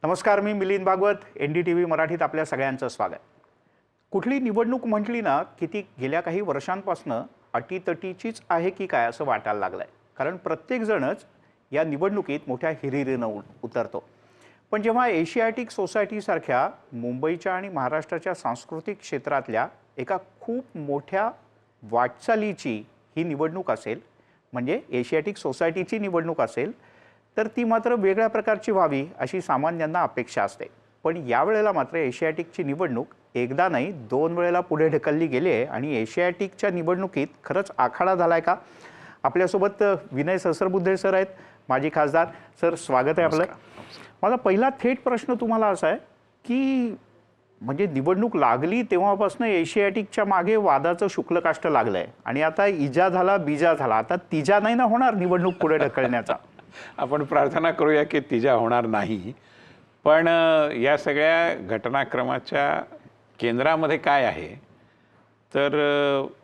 नमस्कार, मी मिलिंद भागवत. NDTV मराठीत आपल्या सगळ्यांचं स्वागत. कुठली निवडणूक म्हटली ना की ती गेल्या काही वर्षांपासून अटीतटीचीच आहे की काय असं वाटायला लागलंय. कारण प्रत्येक जणच या निवडणुकीत मोठ्या हिरिरीनं उतरतो. पण जेव्हा एशियाटिक सोसायटीसारख्या मुंबईच्या आणि महाराष्ट्राच्या सांस्कृतिक क्षेत्रातल्या एका खूप मोठ्या वाटचालीची ही निवडणूक असेल, म्हणजे एशियाटिक सोसायटीची निवडणूक असेल, तर ती मात्र वेगळ्या प्रकारची व्हावी अशी सामान्यांना अपेक्षा असते. पण यावेळेला मात्र एशियाटिकची निवडणूक एकदा नाही 2 वेळेला पुढे ढकलली गेली आहे आणि एशियाटिकच्या निवडणुकीत खरंच आखाडा झालाय का? आपल्यासोबत विनय सहस्रबुद्धे सर आहेत, माजी खासदार. सर, स्वागत आहे आपलं. माझा पहिला थेट प्रश्न तुम्हाला असा आहे की म्हणजे निवडणूक लागली तेव्हापासून एशियाटिकच्या मागे वादाचं शुक्लकाष्ट लागलंय आणि आता इजा झाला बीजा झाला, आता तिजा नाही ना होणार निवडणूक पुढे ढकलण्याचा. आपण प्रार्थना करूया की तिजा होणार नाही. पण या सगळ्या घटनाक्रमाच्या केंद्रामध्ये काय आहे तर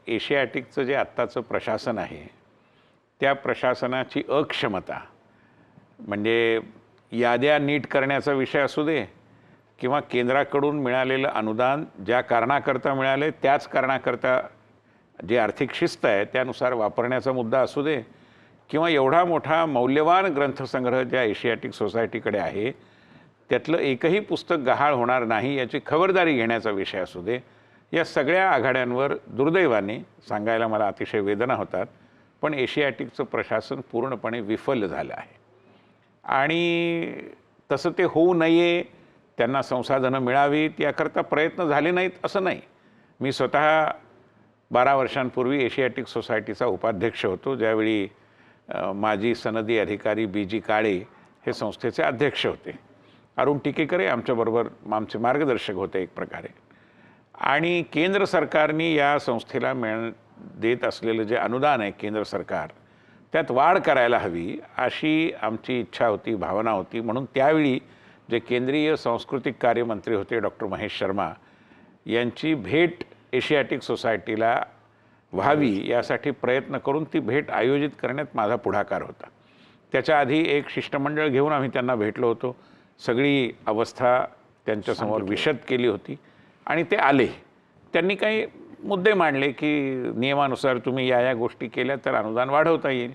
एशियाटिकचं जे आत्ताचं प्रशासन आहे त्या प्रशासनाची अक्षमता, म्हणजे याद्या नीट करण्याचा विषय असू दे किंवा केंद्राकडून मिळालेलं अनुदान ज्या कारणाकरता मिळाले त्याच कारणाकरता जी आर्थिक शिस्त आहे त्यानुसार वापरण्याचा मुद्दा असू दे, किंवा एवढा मोठा मौल्यवान ग्रंथसंग्रह ज्या एशियाटिक सोसायटीकडे आहे त्यातलं एकही पुस्तक गहाळ होणार नाही याची खबरदारी घेण्याचा विषय असू दे, या सगळ्या आघाड्यांवर दुर्दैवाने सांगायला मला अतिशय वेदना होतात, पण एशियाटिकचं प्रशासन पूर्णपणे विफल झालं आहे. आणि तसं ते होऊ नये, त्यांना संसाधनं मिळावीत याकरता प्रयत्न झाले नाहीत असं नाही. मी स्वतः 12 वर्षांपूर्वी एशियाटिक सोसायटीचा उपाध्यक्ष होतो, ज्यावेळी माजी सनदी अधिकारी BG काळे हे संस्थेचे अध्यक्ष होते. अरुण टिकेकरे आमच्याबरोबर आमचे मार्गदर्शक होते एक प्रकारे. आणि केंद्र सरकारने या संस्थेला देत असलेलं जे अनुदान आहे केंद्र सरकार, त्यात वाढ करायला हवी अशी आमची इच्छा होती, भावना होती. म्हणून त्यावेळी जे केंद्रीय सांस्कृतिक कार्यमंत्री होते डॉक्टर महेश शर्मा यांची भेट एशियाटिक सोसायटीला व्हावी यासाठी प्रयत्न करून ती भेट आयोजित करण्यात माझा पुढाकार होता. त्याच्या आधी एक शिष्टमंडळ घेऊन आम्ही त्यांना भेटलो होतो. सगळी अवस्था त्यांच्यासमोर विशद केली होती आणि ते आले. त्यांनी काही मुद्दे मांडले की नियमानुसार तुम्ही या गोष्टी केल्या तर अनुदान वाढवता येईल.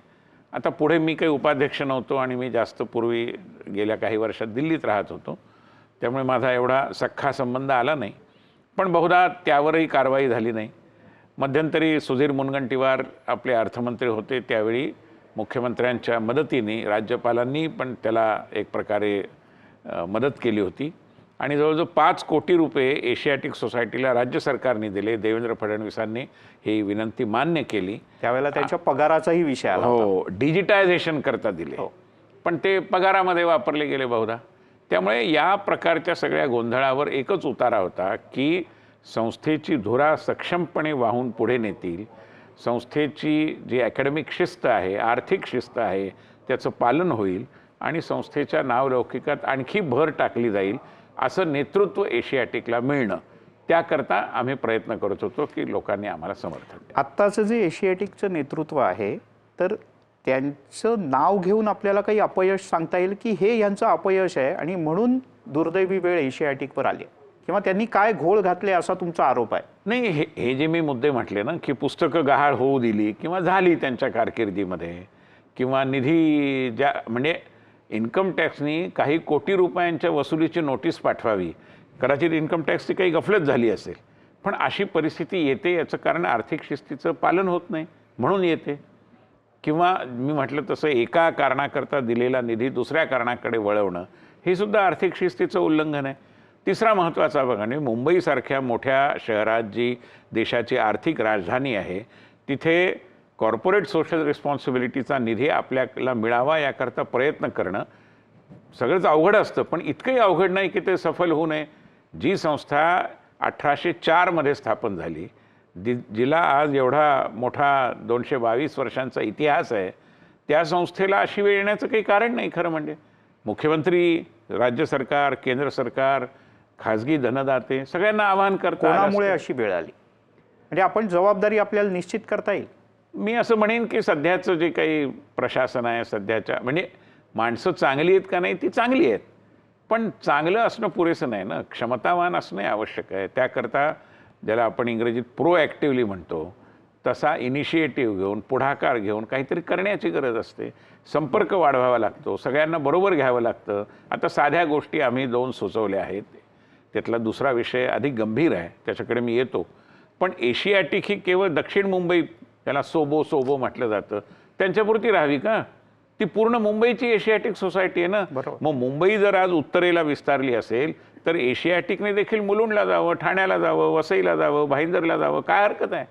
आता पुढे मी काही उपाध्यक्ष नव्हतो आणि मी जास्त पूर्वी गेल्या काही वर्षात दिल्लीत राहत होतो, त्यामुळे माझा एवढा सख्खा संबंध आला नाही. पण बहुधा त्यावरही कारवाई झाली नाही. मध्यंतरी सुधीर मुनगंटीवार आपले अर्थमंत्री होते, त्यावेळी मुख्यमंत्र्यांच्या मदतीने राज्यपालांनी पण त्याला एक प्रकारे मदत केली होती आणि जवळजवळ 5 कोटी रुपये एशियाटिक सोसायटीला राज्य सरकारने दिले. देवेंद्र फडणवीसांनी ही विनंती मान्य केली. त्यावेळेला त्यांच्या पगाराचाही विषय आला. हो, डिजिटायझेशन करता दिले, पण ते पगारामध्ये वापरले गेले बहुधा. त्यामुळे या प्रकारच्या सगळ्या गोंधळावर एकच उतारा होता की संस्थेची धुरा सक्षमपणे वाहून पुढे नेतील, संस्थेची जी अकॅडमिक शिस्त आहे, आर्थिक शिस्त आहे त्याचं पालन होईल आणि संस्थेच्या नावलौकिकात आणखी भर टाकली जाईल असं नेतृत्व एशियाटिकला मिळणं, त्याकरता आम्ही प्रयत्न करत होतो की लोकांनी आम्हाला समर्थन द्यावं. आत्ताचं जे एशियाटिकचं नेतृत्व आहे तर त्यांचं नाव घेऊन आपल्याला काही अपयश सांगता येईल की हे यांचं अपयश आहे आणि म्हणून दुर्दैवी वेळ एशियाटिकवर आली, किंवा त्यांनी काय घोळ घातले असा तुमचा आरोप आहे? नाही, हे जे मी मुद्दे म्हटले ना की पुस्तकं गहाळ होऊ दिली किंवा झाली त्यांच्या कारकिर्दीमध्ये, किंवा निधी ज्या म्हणजे इन्कम टॅक्सनी काही कोटी रुपयांच्या वसुलीची नोटीस पाठवावी, कदाचित इन्कम टॅक्सची काही गफलत झाली असेल, पण अशी परिस्थिती येते याचं कारण आर्थिक शिस्तीचं पालन होत नाही म्हणून येते. किंवा मी म्हटलं तसं एका कारणाकरता दिलेला निधी दुसऱ्या कारणाकडे वळवणं हे सुद्धा आर्थिक शिस्तीचं उल्लंघन आहे. तिसरा महत्त्वाचा भाग म्हणजे मुंबईसारख्या मोठ्या शहरात जी देशाची आर्थिक राजधानी आहे तिथे कॉर्पोरेट सोशल रिस्पॉन्सिबिलिटीचा निधी आपल्याला मिळावा याकरता प्रयत्न करणं सगळंच अवघड असतं, पण इतकंही अवघड नाही की ते सफल होऊ नये. जी संस्था 1804 मध्ये स्थापन झाली, जिला आज एवढा मोठा 222 वर्षांचा इतिहास आहे, त्या संस्थेला अशी वेळ येण्याचं काही कारण नाही. खरं म्हणजे मुख्यमंत्री, राज्य सरकार, केंद्र सरकार, खाजगी धनदाते सगळ्यांना आवाहन करतात. कोणामुळे अशी वेळ आली म्हणजे आपण जबाबदारी आपल्याला निश्चित करता येईल? मी असं म्हणेन की सध्याचं जे काही प्रशासन आहे सध्याच्या, म्हणजे माणसं चांगली आहेत का नाही, ती चांगली आहेत, पण चांगलं असणं पुरेसं नाही ना, क्षमतावान असणं आवश्यक आहे. त्याकरता ज्याला आपण इंग्रजीत प्रोॲक्टिव्हली म्हणतो तसा इनिशिएटिव्ह घेऊन, पुढाकार घेऊन काहीतरी करण्याची गरज असते. संपर्क वाढवावा लागतो, सगळ्यांना बरोबर घ्यावं लागतं. आता साध्या गोष्टी आम्ही 2 सुचवल्या आहेत. त्यातला दुसरा विषय अधिक गंभीर आहे, त्याच्याकडे मी येतो. पण एशियाटिक ही केवळ दक्षिण मुंबई, त्याला सोबो म्हटलं जातं, त्यांच्यापुरती राहावी का? ती पूर्ण मुंबईची एशियाटिक सोसायटी आहे ना. मग मुंबई जर आज उत्तरेला विस्तारली असेल तर एशियाटिकने देखील मुलुंडला जावं, ठाण्याला जावं, वसईला जावं, भाईंदरला जावं, काय हरकत आहे?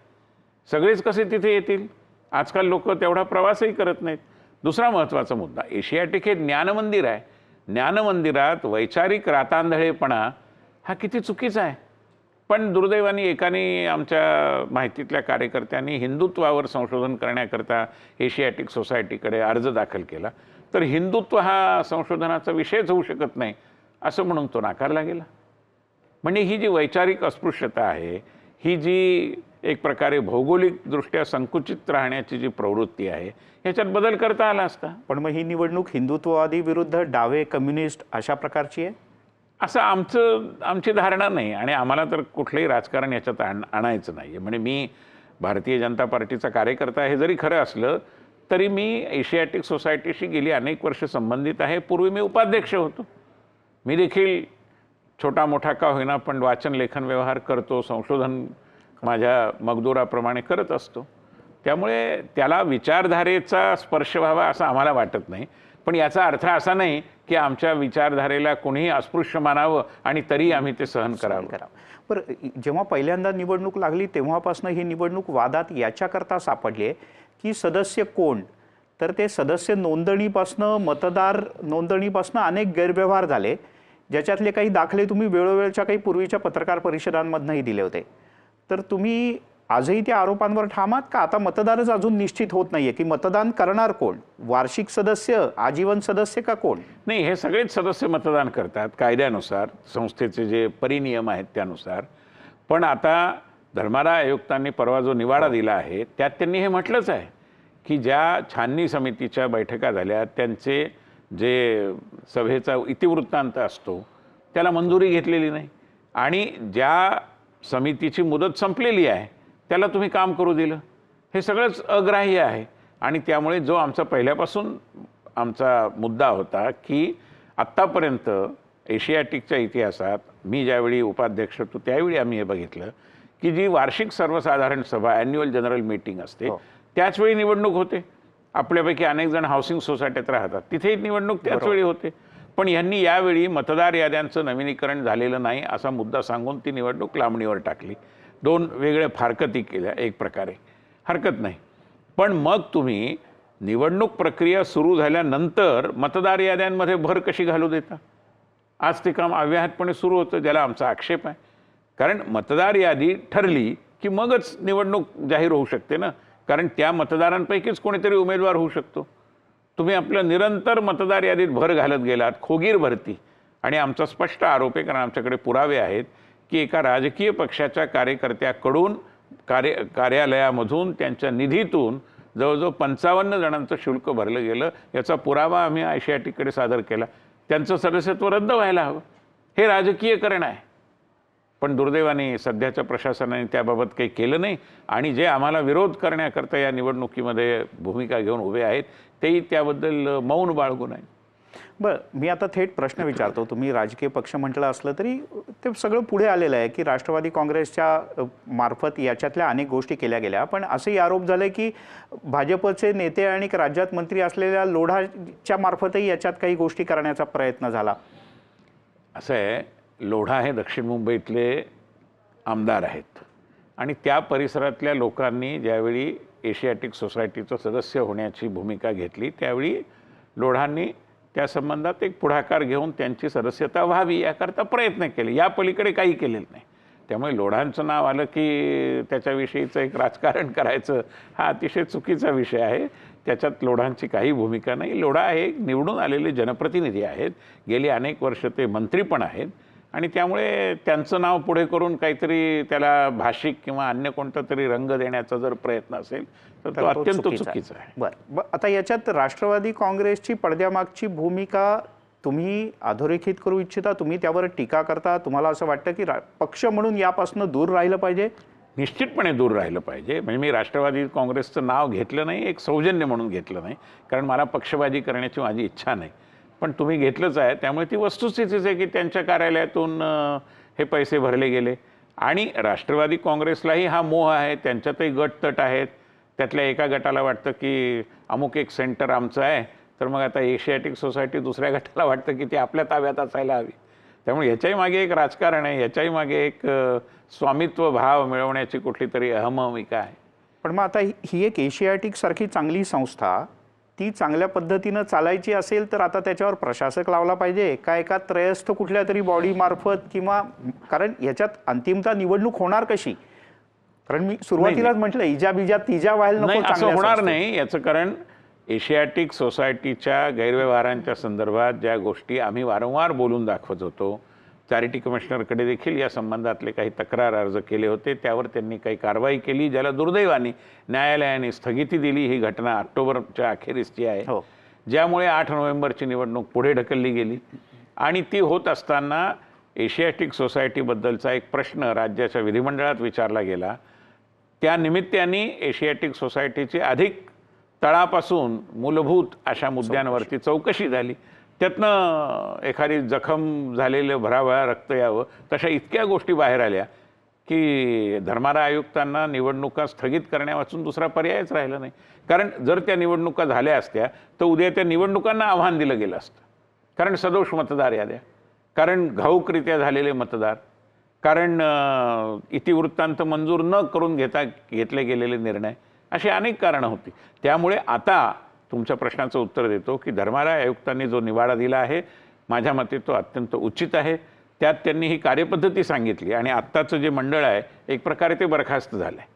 सगळेच कसे तिथे येतील? आजकाल लोक तेवढा प्रवासही करत नाहीत. दुसरा महत्त्वाचा मुद्दा, एशियाटिक हे ज्ञानमंदिर आहे. ज्ञानमंदिरात वैचारिक रातांधळेपणा हा किती चुकीचा आहे. पण दुर्दैवाने एकाने आमच्या माहितीतल्या कार्यकर्त्यांनी हिंदुत्वावर संशोधन करण्याकरता एशियाटिक सोसायटीकडे अर्ज दाखल केला. तर हिंदुत्व हा संशोधनाचा विषयच होऊ शकत नाही असं म्हणून तो नाकारला गेला. म्हणजे ही जी वैचारिक अस्पृश्यता आहे, ही जी एक प्रकारे भौगोलिकदृष्ट्या संकुचित राहण्याची जी प्रवृत्ती आहे, ह्याच्यात बदल करता आला असता. पण मग ही निवडणूक हिंदुत्ववादी विरुद्ध डावे कम्युनिस्ट अशा प्रकारची आहे असं आमची धारणा नाही. आणि आम्हाला तर कुठलंही राजकारण याच्यात आणायचं नाही आहे. म्हणजे मी भारतीय जनता पार्टीचा कार्यकर्ता हे जरी खरं असलं तरी मी एशियाटिक सोसायटीशी गेली अनेक वर्ष संबंधित आहे. पूर्वी मी उपाध्यक्ष होतो. मी देखील छोटा मोठा का होईना पण वाचन लेखन व्यवहार करतो, संशोधन माझ्या मगदुराप्रमाणे करत असतो. त्यामुळे त्याला विचारधारेचा स्पर्श व्हावा असं आम्हाला वाटत नाही. पण याचा अर्थ असा नाही की आमच्या विचारधारेला कोणीही अस्पृश्य मानावं आणि तरी आम्ही ते सहन करावं. बरं, जेव्हा पहिल्यांदा निवडणूक लागली तेव्हापासून ही निवडणूक वादात याच्याकरता सापडली आहे की सदस्य कोण, तर ते सदस्य नोंदणीपासनं, मतदार नोंदणीपासनं अनेक गैरव्यवहार झाले, ज्याच्यातले काही दाखले तुम्ही वेळोवेळच्या काही पूर्वीच्या पत्रकार परिषदांमधनंही दिले होते. तर तुम्ही आजही त्या आरोपांवर ठाम आहात का? आता मतदारच अजून निश्चित होत नाहीये की मतदान करणार कोण, वार्षिक सदस्य, आजीवन सदस्य का कोण? नाही, हे सगळेच सदस्य मतदान करतात कायद्यानुसार, संस्थेचे जे परिनियम आहेत त्यानुसार. पण आता धर्मादाय आयुक्तांनी परवा जो निवाडा दिला आहे त्यात त्यांनी हे म्हटलंच आहे की ज्या छाननी समितीच्या बैठका झाल्या त्यांचे जे सभेचा इतिवृत्तांत असतो त्याला मंजुरी घेतलेली नाही आणि ज्या समितीची मुदत संपलेली आहे त्याला तुम्ही काम करू दिलं. हे सगळंच अग्राह्य आहे. आणि त्यामुळे जो आमचा पहिल्यापासून आमचा मुद्दा होता की आत्तापर्यंत एशियाटिकच्या इतिहासात मी ज्यावेळी उपाध्यक्ष होतो त्यावेळी आम्ही हे बघितलं की जी वार्षिक सर्वसाधारण सभा ॲन्युअल जनरल मीटिंग असते त्याचवेळी निवडणूक होते. आपल्यापैकी अनेक जण हाऊसिंग सोसायटीत राहतात, तिथेही निवडणूक त्याचवेळी होते. पण यांनी यावेळी मतदार याद्यांचं नवीनीकरण झालेलं नाही असा मुद्दा सांगून ती निवडणूक लांबणीवर टाकली. 2 वेगळ्या फारकती केल्या एक प्रकारे, हरकत नाही. पण मग तुम्ही निवडणूक प्रक्रिया सुरू झाल्यानंतर मतदार याद्यांमध्ये भर कशी घालू देता? आज ते काम अव्याहतपणे सुरू होतं, ज्याला आमचा आक्षेप आहे. कारण मतदार यादी ठरली की मगच निवडणूक जाहीर होऊ शकते ना, कारण त्या मतदारांपैकीच कोणीतरी उमेदवार होऊ शकतो. तुम्ही आपलं निरंतर मतदार यादीत भर घालत गेलात, खोगीर भरती. आणि आमचा स्पष्ट आरोप आहे, कारण आमच्याकडे पुरावे आहेत की एका राजकीय पक्षाच्या कार्यकर्त्याकडून कार्यालयामधून त्यांच्या निधीतून जवळजवळ 55 जणांचं शुल्क भरलं गेलं. याचा पुरावा आम्ही एशियाटिककडे सादर केला. त्यांचं सदस्यत्व रद्द व्हायला हवं. हे राजकीयकरण आहे. पण दुर्दैवाने सध्याच्या प्रशासनाने त्याबाबत काही केलं नाही आणि जे आम्हाला विरोध करण्याकरता या निवडणुकीमध्ये भूमिका घेऊन उभे आहेत तेही त्याबद्दल मौन बाळगून आहे. बरं, मी आता थेट प्रश्न विचारतो. तुम्ही राजकीय पक्ष म्हटलं असलं तरी ते सगळं पुढे आलेलं आहे की राष्ट्रवादी काँग्रेसच्या मार्फत याच्यातल्या अनेक गोष्टी केल्या गेल्या. पण असंही आरोप झाले की भाजपचे नेते आणि राज्यात मंत्री असलेल्या लोढाच्या मार्फतही याच्यात काही गोष्टी करण्याचा प्रयत्न झाला. असं आहे, लोढा हे दक्षिण मुंबईतले आमदार आहेत आणि त्या परिसरातल्या लोकांनी ज्यावेळी एशियाटिक सोसायटीचं सदस्य होण्याची भूमिका घेतली त्यावेळी लोढांनी त्या संबंधात एक पुढाकार घेऊन त्यांची सदस्यता व्हावी याकरता प्रयत्न केले. या पलीकडे काही केलेलं नाही. त्यामुळे लोढांचं नाव आलं की त्याच्याविषयीचं एक राजकारण करायचं हा अतिशय चुकीचा विषय आहे. त्याच्यात लोढांची काही भूमिका नाही. लोढा हे निवडून आलेले जनप्रतिनिधी आहेत, गेली अनेक वर्ष ते मंत्री पण आहेत आणि त्यामुळे त्यांचं नाव पुढे करून काहीतरी त्याला भाषिक किंवा अन्य कोणता तरी रंग देण्याचा जर प्रयत्न असेल तर तो अत्यंत चुकीचा आहे. बरं, आता याच्यात राष्ट्रवादी काँग्रेसची पडद्यामागची भूमिका तुम्ही अधोरेखित करू इच्छिता, तुम्ही त्यावर टीका करता, तुम्हाला असं वाटतं की पक्ष म्हणून यापासून दूर राहिलं पाहिजे? निश्चितपणे दूर राहिलं पाहिजे. म्हणजे मी राष्ट्रवादी काँग्रेसचं नाव घेतलं नाही, एक सौजन्य म्हणून घेतलं नाही, कारण मला पक्षबाजी करण्याची माझी इच्छा नाही. पण तुम्ही घेतलंच आहे, त्यामुळे ती वस्तुस्थितीच आहे की त्यांच्या कार्यालयातून हे पैसे भरले गेले. आणि राष्ट्रवादी काँग्रेसलाही हा मोह आहे, त्यांच्यातही गटतट आहेत. त्यातल्या एका गटाला वाटतं की अमुक एक सेंटर आमचं आहे, तर मग आता एशियाटिक सोसायटी दुसऱ्या गटाला वाटतं की ती आपल्या ताब्यात असायला हवी. त्यामुळे ह्याच्याही मागे एक राजकारण आहे, ह्याच्याही मागे एक स्वामित्व भाव मिळवण्याची कुठली तरी अहममिका आहे. पण मग आता ही एक एशियाटिक सारखी चांगली संस्था ती चांगल्या पद्धतीनं चालायची असेल तर आता त्याच्यावर प्रशासक लावला पाहिजे का एका त्रयस्थ कुठल्या तरी बॉडी मार्फत, किंवा कारण याच्यात अंतिमता निवडणूक होणार कशी? कारण मी सुरुवातीलाच म्हटलं इजा बिजा तिजा व्हायला नको. नाही, असं चांगल्या होणार संस्थेत. नाही. याचं कारण एशियाटिक सोसायटीच्या गैरव्यवहारांच्या संदर्भात ज्या गोष्टी आम्ही वारंवार बोलून दाखवत होतो, चॅरिटी कमिशनरकडे देखील या संबंधातले काही तक्रार अर्ज केले होते, त्यावर त्यांनी काही कारवाई केली, ज्याला दुर्दैवाने न्यायालयाने स्थगिती दिली. ही घटना ऑक्टोबरच्या अखेरीसची आहे, हो. ज्यामुळे 8 नोव्हेंबरची निवडणूक पुढे ढकलली गेली. आणि ती होत असताना एशियाटिक सोसायटीबद्दलचा एक प्रश्न राज्याच्या विधिमंडळात विचारला गेला. त्या निमित्ताने एशियाटिक सोसायटीची अधिक तळापासून मूलभूत अशा मुद्द्यांवरती चौकशी झाली. त्यातनं एखादी जखम झालेलं भराभरा रक्त यावं तशा इतक्या गोष्टी बाहेर आल्या की धर्मादाय आयुक्तांना निवडणुका स्थगित करण्यावाचून दुसरा पर्यायच राहिला नाही. कारण जर त्या निवडणुका झाल्या असत्या तर उद्या त्या निवडणुकांना आव्हान दिलं गेलं असतं. कारण सदोष मतदार याद्या, कारण घाऊकरित्या झालेले मतदार, कारण इतिवृत्तांत मंजूर न करून घेतले गेलेले निर्णय, अशी अनेक कारणं होती. त्यामुळे आता तुमच्या प्रश्नाचं उत्तर देतो की धर्मादाय आयुक्तांनी जो निवाडा दिला आहे, माझ्या मते तो अत्यंत उचित आहे. त्यात त्यांनी ही कार्यपद्धती सांगितली आणि आत्ताचं जे मंडळ आहे एक प्रकारे ते बरखास्त झालं आहे.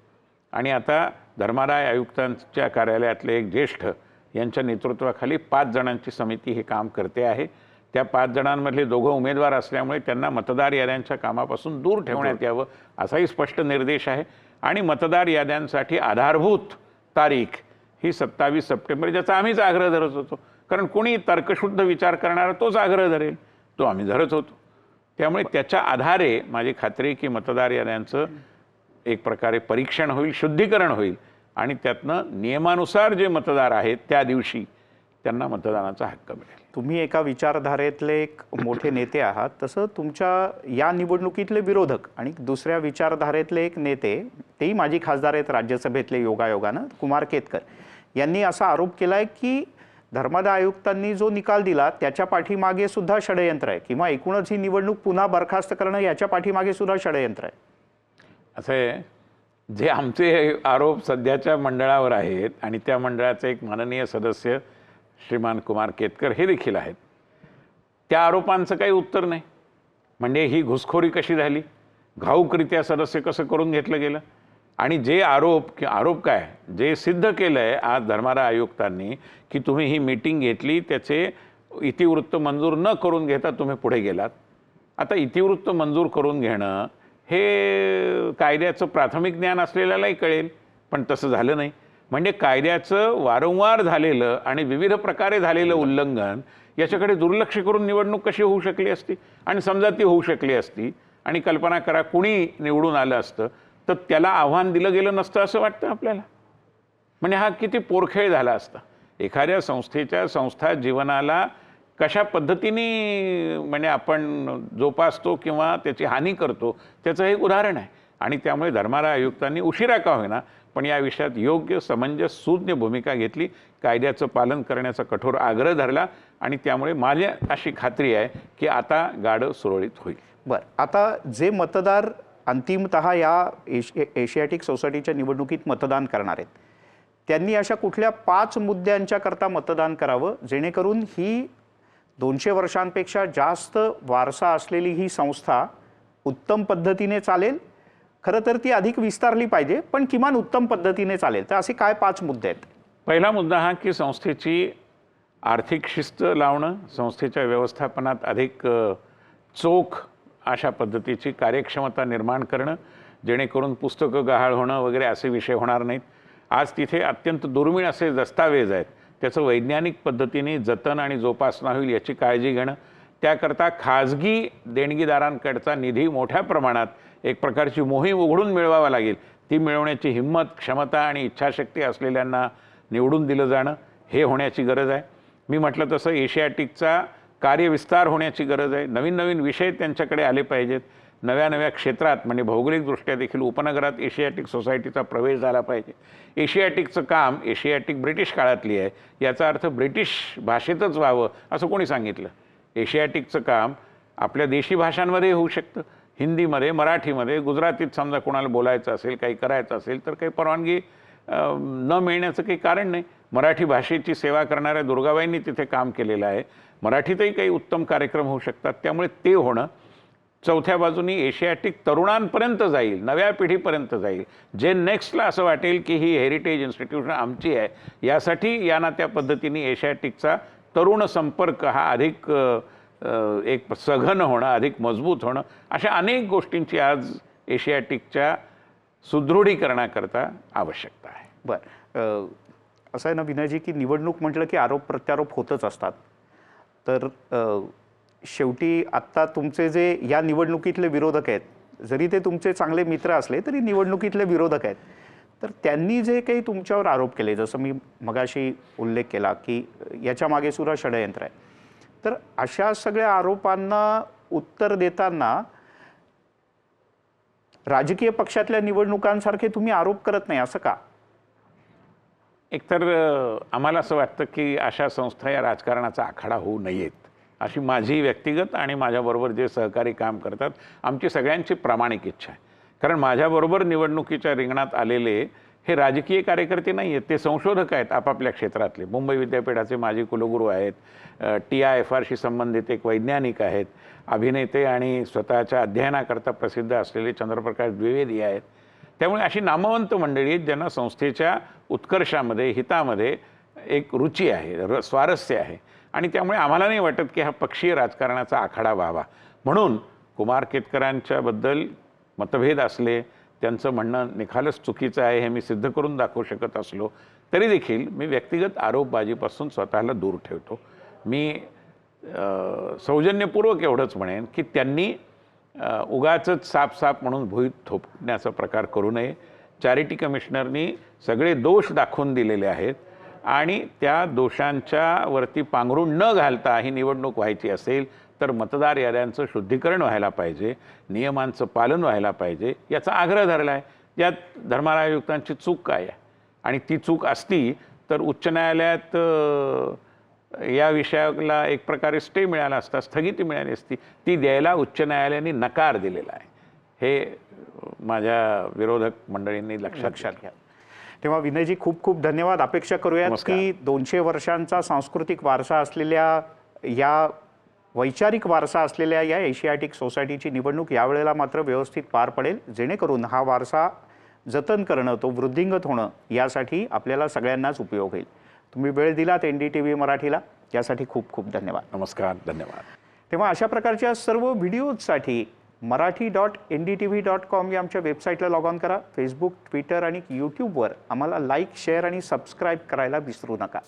आणि आता धर्मादाय आयुक्तांच्या कार्यालयातले एक ज्येष्ठ यांच्या नेतृत्वाखाली 5 जणांची समिती हे काम करते आहे. त्या 5 जणांमधले 2 उमेदवार असल्यामुळे त्यांना मतदार याद्यांच्या कामापासून दूर ठेवण्यात यावं असाही स्पष्ट निर्देश आहे. आणि मतदार याद्यांसाठी आधारभूत तारीख ही 27 सप्टेंबर, ज्याचा आम्हीच आग्रह धरत होतो. कारण कोणी तर्कशुद्ध विचार करणारा तोच आग्रह धरेल, तो आम्ही धरत होतो. त्यामुळे त्याच्या आधारे माझी खात्री की मतदार याद्यांचं एक प्रकारे परीक्षण होईल, शुद्धीकरण होईल आणि त्यातनं नियमानुसार जे मतदार आहेत त्या दिवशी त्यांना मतदानाचा हक्क मिळेल. तुम्ही एका विचारधारेतले एक मोठे नेते आहात, तसं तुमच्या या निवडणुकीतले विरोधक आणि दुसऱ्या विचारधारेतले एक नेते, तेही माजी खासदार आहेत राज्यसभेतले योगायोगानं, कुमार केतकर यांनी असा आरोप केला आहे की धर्मादाय आयुक्तांनी जो निकाल दिला त्याच्या पाठीमागे सुद्धा षडयंत्र आहे, किंवा एकूणच ही निवडणूक पुन्हा बरखास्त करणं याच्या पाठीमागे सुद्धा षडयंत्र आहे. असे जे आमचे आरोप सध्याच्या मंडळावर आहेत आणि त्या मंडळाचे एक माननीय सदस्य श्रीमान कुमार केतकर हे देखील आहेत, त्या आरोपांचं काही उत्तर नाही. म्हणजे ही घुसखोरी कशी झाली, घाऊकरित्या सदस्य कसं करून घेतलं गेलं, आणि जे आरोप काय जे सिद्ध केलं आहे आज धर्मादाय आयुक्तांनी की तुम्ही ही मीटिंग घेतली, त्याचे इतिवृत्त मंजूर न करून घेता तुम्ही पुढे गेलात. आता इतिवृत्त मंजूर करून घेणं हे कायद्याचं प्राथमिक ज्ञान असलेल्यालाही कळेल, पण तसं झालं नाही. म्हणजे कायद्याचं वारंवार झालेलं आणि विविध प्रकारे झालेलं उल्लंघन याच्याकडे दुर्लक्ष करून निवडणूक कशी होऊ शकली असती. आणि समजा ती होऊ शकली असती आणि कल्पना करा कुणी निवडून आलं असतं तर त्याला आव्हान दिलं गेलं नसतं असं वाटतं आपल्याला. म्हणजे हा किती पोरखेळ झाला असता. एखाद्या संस्था जीवनाला कशा पद्धतीने म्हणजे आपण जोपासतो किंवा त्याची हानी करतो त्याचं हे उदाहरण आहे. आणि त्यामुळे धर्मादाय आयुक्तांनी उशिरा का होईना पण या विषयात योग्य समंजस सुज्ञ भूमिका घेतली, कायद्याचं पालन करण्याचा कठोर आग्रह धरला आणि त्यामुळे माझ्या अशी खात्री आहे की आता गाडं सुरळीत होईल. बरं, आता जे मतदार अंतिमतः या एशियाटिक सोसायटीच्या निवडणुकीत मतदान करणार आहेत त्यांनी अशा कुठल्या 5 मुद्द्यांच्याकरता मतदान करावं जेणेकरून ही 200 वर्षांपेक्षा जास्त वारसा असलेली ही संस्था उत्तम पद्धतीने चालेल? खरं तर ती अधिक विस्तारली पाहिजे पण किमान उत्तम पद्धतीने चालेल. तर असे काय 5 मुद्दे आहेत? पहिला मुद्दा हा की संस्थेची आर्थिक शिस्त लावणं, संस्थेच्या व्यवस्थापनात अधिक चोख अशा पद्धतीची कार्यक्षमता निर्माण करणं जेणेकरून पुस्तकं गहाळ होणं वगैरे असे विषय होणार नाहीत. आज तिथे अत्यंत दुर्मिळ असे दस्तावेज आहेत त्याचं वैज्ञानिक पद्धतीने जतन आणि जोपासना होईल याची काळजी घेणं, त्याकरता खाजगी देणगीदारांकडचा निधी मोठ्या प्रमाणात एक प्रकारची मोहीम उघडून मिळवावा लागेल. ती मिळवण्याची हिंमत, क्षमता आणि इच्छाशक्ती असलेल्यांना निवडून दिलं जाणं हे होण्याची गरज आहे. मी म्हटलं तसं एशियाटिकचा कार्यविस्तार होण्याची गरज आहे. नवीन नवीन विषय त्यांच्याकडे आले पाहिजेत. नव्या नव्या क्षेत्रात म्हणजे भौगोलिकदृष्ट्या देखील उपनगरात एशियाटिक सोसायटीचा प्रवेश झाला पाहिजे. एशियाटिकचं काम एशियाटिक ब्रिटिश काळातली आहे, याचा अर्थ ब्रिटिश भाषेतच व्हावं असं कोणी सांगितलं? एशियाटिकचं काम आपल्या देशी भाषांमध्ये होऊ शकतं. हिंदीमध्ये, मराठीमध्ये, गुजरातीत समजा कोणाला बोलायचं असेल, काही करायचं असेल तर काही परवानगी न मिळण्याचं काही कारण नाही. मराठी भाषेची सेवा करणाऱ्या दुर्गाबाईंनी तिथे काम केलेलं आहे. मराठीतही काही उत्तम कार्यक्रम होऊ शकतात. त्यामुळे ते होणं. चौथ्या बाजूनी एशियाटिक तरुणांपर्यंत जाईल, नव्या पिढीपर्यंत जाईल. जे नेक्स्टला असं वाटेल की ही हेरिटेज इन्स्टिट्यूशन आमची आहे, यासाठी या ना त्या पद्धतीने एशियाटिकचा तरुण संपर्क हा अधिक एक सघन होणं, अधिक मजबूत होणं, अशा अनेक गोष्टींची आज एशियाटिकच्या सुदृढीकरणाकरता आवश्यकता आहे. बरं, असं आहे ना विनयजी की निवडणूक म्हटलं की आरोप प्रत्यारोप होतच असतात. तर शेवटी आत्ता तुमचे जे या निवडणुकीतले विरोधक आहेत, जरी ते तुमचे चांगले मित्र असले तरी निवडणुकीतले विरोधक आहेत, तर त्यांनी जे काही तुमच्यावर आरोप केले, जसं मी मगाशी उल्लेख केला की याच्या मागे सुद्धा षडयंत्र आहे, तर अशा सगळ्या आरोपांना उत्तर देताना राजकीय पक्षातल्या निवडणुकांसारखे तुम्ही आरोप करत नाही, असं का? एकतर आम्हाला असं वाटतं की अशा संस्था या राजकारणाचा आखाडा होऊ नयेत, अशी माझी व्यक्तिगत आणि माझ्याबरोबर जे सहकारी काम करतात आमची सगळ्यांची प्रामाणिक इच्छा आहे. कारण माझ्याबरोबर निवडणुकीच्या रिंगणात आलेले हे राजकीय कार्यकर्ते नाही आहेत, ते संशोधक आहेत आपापल्या क्षेत्रातले. मुंबई विद्यापीठाचे माजी कुलगुरू आहेत, TIFRशी संबंधित एक वैज्ञानिक आहेत, अभिनेते आणि स्वतःच्या अध्ययनाकरता प्रसिद्ध असलेले चंद्रप्रकाश द्विवेदी आहेत. त्यामुळे अशी नामवंत मंडळी आहेत ज्यांना संस्थेच्या उत्कर्षामध्ये, हितामध्ये एक रुची आहे, स्वारस्य आहे. आणि त्यामुळे आम्हाला नाही वाटत की हा पक्षीय राजकारणाचा आखाडा व्हावा. म्हणून कुमार केतकरांच्याबद्दल मतभेद असले, त्यांचं म्हणणं निखालस चुकीचं आहे हे मी सिद्ध करून दाखवू शकत असलो तरी देखील मी व्यक्तिगत आरोपबाजीपासून स्वतःला दूर ठेवतो. मी सौजन्यपूर्वक एवढंच म्हणेन की त्यांनी उगाचच साप म्हणून भुईत थोपण्याचा प्रकार करू नये. चॅरिटी कमिशनरनी सगळे दोष दाखवून दिलेले आहेत आणि त्या दोषांच्या वरती पांघरून न घालता ही निवडणूक व्हायची असेल तर मतदार याद्यांचं शुद्धीकरण व्हायला पाहिजे, नियमांचं पालन व्हायला पाहिजे, याचा आग्रह धरला आहे. यात धर्मादाय आयुक्तांची चूक काय आहे? आणि ती चूक असती तर उच्च न्यायालयात या विषयाला एक प्रकारे स्टे मिळाला असता, स्थगिती मिळाली असती. ती द्यायला उच्च न्यायालयाने नकार दिलेला आहे. हे माझ्या विरोधक मंडळींनी लक्षात घ्या. तेव्हा विनयजी खूप खूप धन्यवाद. अपेक्षा करूयात की 200 वर्षांचा सांस्कृतिक वारसा असलेल्या, या वैचारिक वारसा असलेल्या या एशियाटिक सोसायटीची निवडणूक यावेळेला मात्र व्यवस्थित पार पडेल, जेणेकरून हा वारसा जतन करणं, तो वृद्धिंगत होणं यासाठी आपल्याला सगळ्यांनाच उपयोग होईल. तुम्ही वेळ दिलात NDTV मराठीला, यासाठी खूप खूप धन्यवाद. नमस्कार, धन्यवाद. तेव्हा अशा प्रकारच्या सर्व व्हिडिओजसाठी marathi.ndtv.com या आमच्या वेबसाईटला लॉग ऑन करा. फेसबुक, ट्विटर आणि यूट्यूबवर आम्हाला लाईक, शेअर आणि सबस्क्राईब करायला विसरू नका.